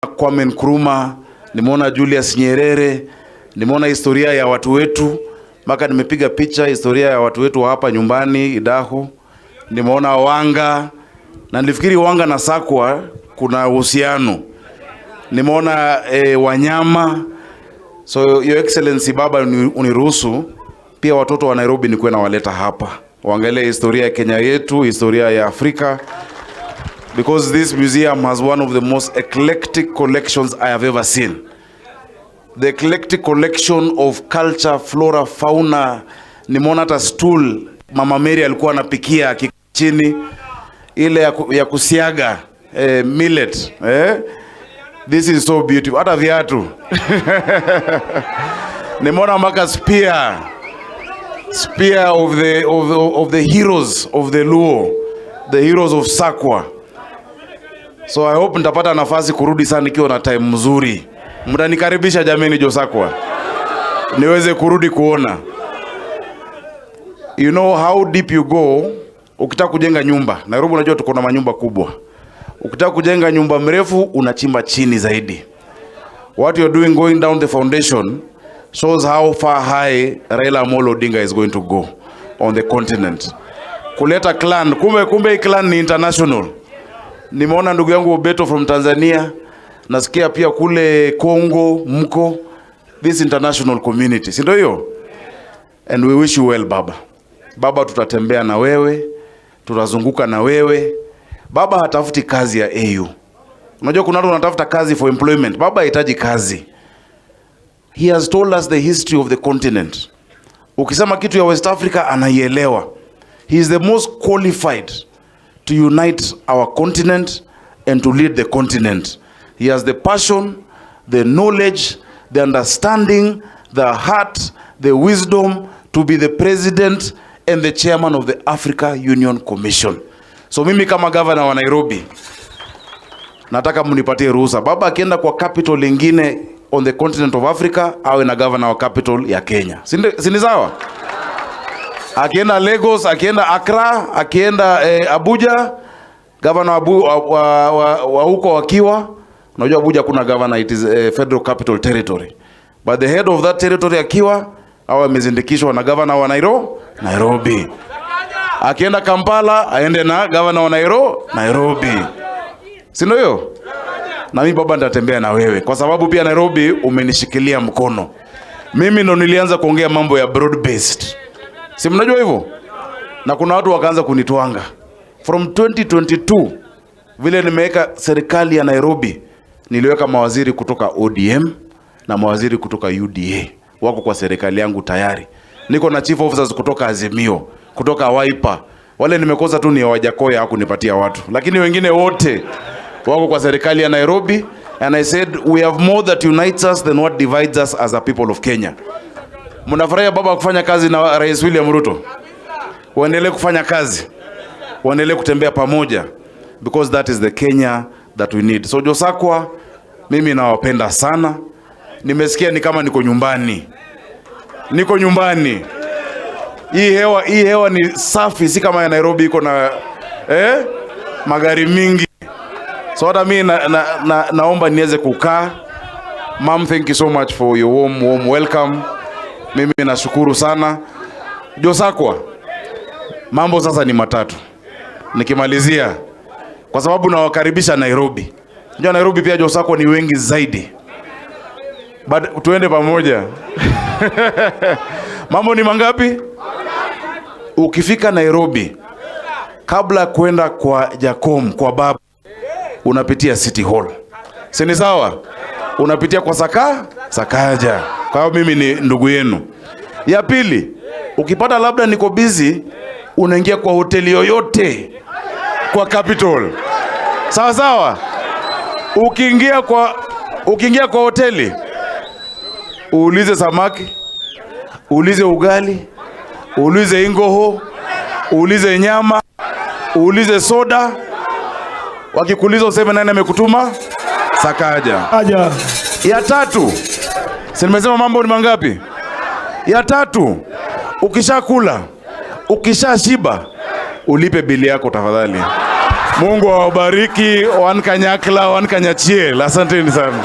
Kwame Nkrumah, nimeona Julius Nyerere, nimeona historia ya watu wetu, mpaka nimepiga picha historia ya watu wetu hapa nyumbani Idaho. Nimeona Wanga, na nilifikiri Wanga na Sakwa kuna uhusiano. Nimeona wanyama. So your excellency baba, uniruhusu pia watoto wa Nairobi nikuwe na waleta hapa waangalie historia ya Kenya yetu, historia ya Afrika, because this museum has one of the most eclectic collections I have ever seen. The eclectic collection of culture, flora, fauna. Nimeona hata stool Mama Mary alikuwa anapikia chini, ile ya kusiaga millet. This is so beautiful. Hata viatu. Nimeona mpaka spear of the heroes of the Luo, the heroes of Sakwa. So I hope nitapata nafasi kurudi sana nikiwa na time mzuri. Mtanikaribisha jameni Josakwa, niweze kurudi kuona. You know how deep you go. Ukitaka kujenga nyumba, Nairobi unajua tuko na manyumba kubwa. Ukitaka kujenga nyumba mrefu unachimba chini zaidi. What you're doing going down the foundation shows how far high Raila Amolo Odinga is going to go on the continent. Kuleta clan, kumbe clan ni international. Nimeona ndugu yangu Obeto from Tanzania, nasikia pia kule Congo mko, this international community. Si ndio hiyo? And we wish you well baba. Baba, tutatembea na wewe, tutazunguka na wewe. Baba hatafuti kazi ya AU. Unajua kuna watu wanatafuta kazi for employment. Baba hahitaji kazi. He has told us the history of the continent. Ukisema kitu ya West Africa anaielewa. He is the most qualified to unite our continent and to lead the continent. He has the passion, the knowledge, the understanding, the heart, the wisdom to be the president and the chairman of the Africa Union Commission. So mimi kama governor wa Nairobi, nataka mnipatie ruhusa. Baba akienda kwa capital lingine on the continent of Africa, awe na governor wa capital ya Kenya. Si ni sawa? Akienda Lagos, akienda Accra, akienda Abuja, governor wa huko wakiwa. Unajua Abuja kuna governor, it is a federal capital territory. But the head of that territory akiwa, awe amezindikishwa na governor wa Nairobi. Akienda Kampala, aende na governor wa Nairobi. Si ndio hiyo? Na mimi baba nitatembea na wewe kwa sababu pia Nairobi umenishikilia mkono. Mimi ndo nilianza kuongea mambo ya broad based. Si mnajua hivyo? Na kuna watu wakaanza kunitwanga. From 2022 vile nimeweka serikali ya Nairobi, niliweka mawaziri kutoka ODM na mawaziri kutoka UDA. Wako kwa serikali yangu tayari. Niko na chief officers kutoka Azimio, kutoka Wiper. Wale nimekosa tu ni Wajakoya hakunipatia watu. Lakini wengine wote wako kwa serikali ya Nairobi. And I said we have more that unites us than what divides us as a people of Kenya. Mnafurahia baba kufanya kazi na Rais William Ruto? Waendelee kufanya kazi. Waendelee kutembea pamoja. Because that is the Kenya that we need. So Josakwa, mimi nawapenda sana. Nimesikia ni kama niko nyumbani. Niko nyumbani. Hii hewa ni safi, si kama ya Nairobi iko na magari mingi. So hata mimi naomba niweze kukaa. Mom, thank you so much for your warm welcome. Mimi nashukuru sana. Josakwa, mambo sasa ni matatu. Nikimalizia, kwa sababu nawakaribisha Nairobi. Njoo Nairobi pia Josakwa ni wengi zaidi. But tuende pamoja. Mambo ni mangapi? Ukifika Nairobi, kabla kwenda kwa Jacom, kwa baba, unapitia City Hall. Si ni sawa? Unapitia kwa Sakaja. Kwa hiyo mimi ni ndugu yenu. Ya pili, ukipata labda niko busy, unaingia kwa hoteli yoyote kwa Capital. Sawa sawa? Ukiingia kwa hoteli, uulize samaki, uulize ugali, uulize ingoho, uulize nyama, uulize soda. Wakikuuliza useme nani amekutuma? Sakaja. Aja. Ya tatu, si nimesema mambo ni mangapi? Ya tatu, ukishakula, ukishashiba, ulipe bili yako tafadhali. Mungu awabariki, wan kanyakla, wan kanyachiel. Asanteni sana.